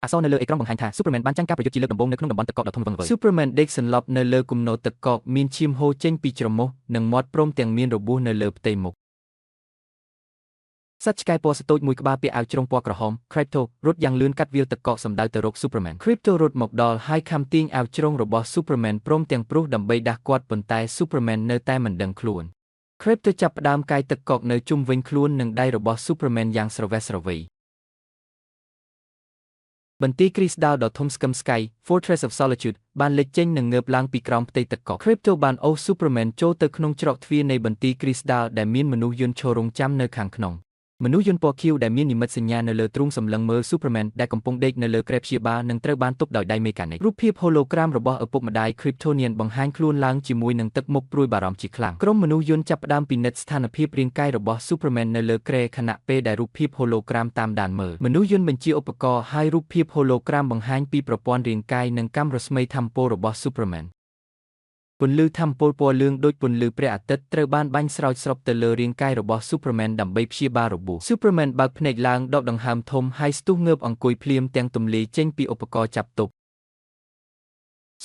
អក្សរនៅលើអេក្រង់បង្ហាញថា Superman បានចាញ់ការប្រយុទ្ធជាលើកដំបូងនៅក្នុងតំបន់ទឹកកកដ៏ធំល្វឹងល្វើយ Superman ដេកសន្លប់នៅលើគំនរទឹកកកមានឈាមហូរចេញពីច្រមុះនិងមាត់ព្រមទាំងមានរបួសនៅលើផ្ទៃមុខសត្វឆ្កែពណ៌ស្ទូចមួយក្បាលពាក់អាវជ្រុងពណ៌ក្រហម Crypto រត់យ៉ាងលឿនកាត់វាលទឹកកកសម្ដៅទៅរក Superman Crypto រត់មកដល់ហើយខំទាញអាវជ្រុងរបស់ Superman ព្រមទាំងព្រុសដើម្បីដាស់គាត់ប៉ុន្តែ Superman នៅតែមិនដឹងខ្លួន Crypto ចាប់ផ្ដើមកាយទឹកកកនៅជុំវិញខ្លួននិងដៃរបស់ Superman យ៉ាងស្រវេះស្រវីបន្ទាយគ្រីស្តាល់ដ៏ធំស្កឹមស្កៃ Fortress of Solitude បានលេចចេញនិងងើបឡើងពីក្រោមផ្ទៃទឹកកក Crypto បានអូស Superman ចូលទៅក្នុងច្រកទ្វារនៃបន្ទាយគ្រីស្តាល់ដែលមានមនុស្សយន្តឈររង់ចាំនៅខាងក្នុងមនុស្សយន្តពណ៌ខៀវដែលមាននិមិត្តសញ្ញានៅលើទ្រូងសម្លឹងមើល Superman ដែលកំពុងដេកនៅលើគ្រែព្យាបាលនិងត្រូវបានទប់ដោយដៃមេកានិករូបភាព hologram របស់ឪពុកម្ដាយ Kryptonian បង្ហាញខ្លួនឡើងជាមួយនឹងទឹកមុខព្រួយបារម្ភជាខ្លាំងក្រុមមនុស្សយន្តចាប់ផ្ដើមពិនិត្យស្ថានភាពរាងកាយរបស់ Superman នៅលើគ្រែខណៈពេលដែលរូបភាព hologram តាមដានមើលមនុស្សយន្តបញ្ជាឧបករណ៍ហើយរូបភាព hologram បង្ហាញពីប្រព័ន្ធរាងកាយនិងកាំរស្មីថាមពលរបស់ Supermanពន្លឺថាមពលពណ៌លឿងដូចពន្លឺព្រះអាទិត្យត្រូវបានបាញ់ស្រោចស្រពទៅលើរាងកាយរបស់ Superman ដើម្បីព្យាបាលរបួស Superman បើកភ្នែកឡើងដកដង្ហើមធំហើយស្ទុះងើបអង្គុយភ្លាមទាំងទម្លាយចេញពីឧបករណ៍ចាប់ទប់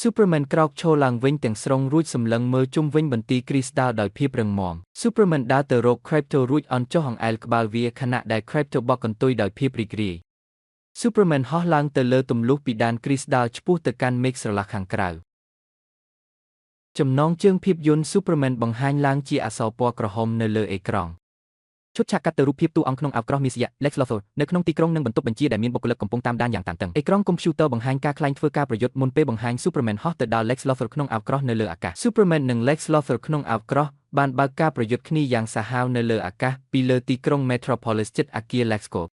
Superman ក្រោកឈរឡើងវិញទាំងស្រុងរួចសម្លឹងមើលជុំវិញបន្ទាយគ្រីស្តាល់ដោយភាពរឹងមាំ Superman ដើរទៅរក Crypto រួចអន់ចុះអង្អែលក្បាលវាខណៈដែល Crypto បកកន្ទុយដោយភាពរីករាយ Superman ហោះឡើងទៅលើទម្លុះពីដានគ្រីស្តាល់ឆ្ពោះទៅកាន់មេឃស្រឡះខាងក្រៅចំណងជើងភាពយន្ត Superman បង្ហាញឡើងជាអក្សរពណ៌ក្រហមនៅលើអេក្រង់ឈុតឆាកកាត់ទៅរូបភាពតួអង្គក្នុងអាវក្រោះមាសយៈ Lex Luthor នៅក្នុងទីក្រុងនិងបន្ទប់បញ្ជាដែលមានបុគ្គលិកកំពុងតាមដានយ៉ាងតានតឹងអេក្រង់កុំព្យូទ័របង្ហាញការខ្លែងធ្វើការប្រយុទ្ធមុនពេលបង្ហាញ Superman ហោះទៅដល់ Lex Luthor ក្នុងអាវក្រោះនៅលើអាកាស Superman និង Lex Luthor ក្នុងអាវក្រោះបានបើកការប្រយុទ្ធគ្នាយ៉ាងសាហាវនៅលើអាកាសពីលើទីក្រុង Metropolis ជិតអគារ LexCorp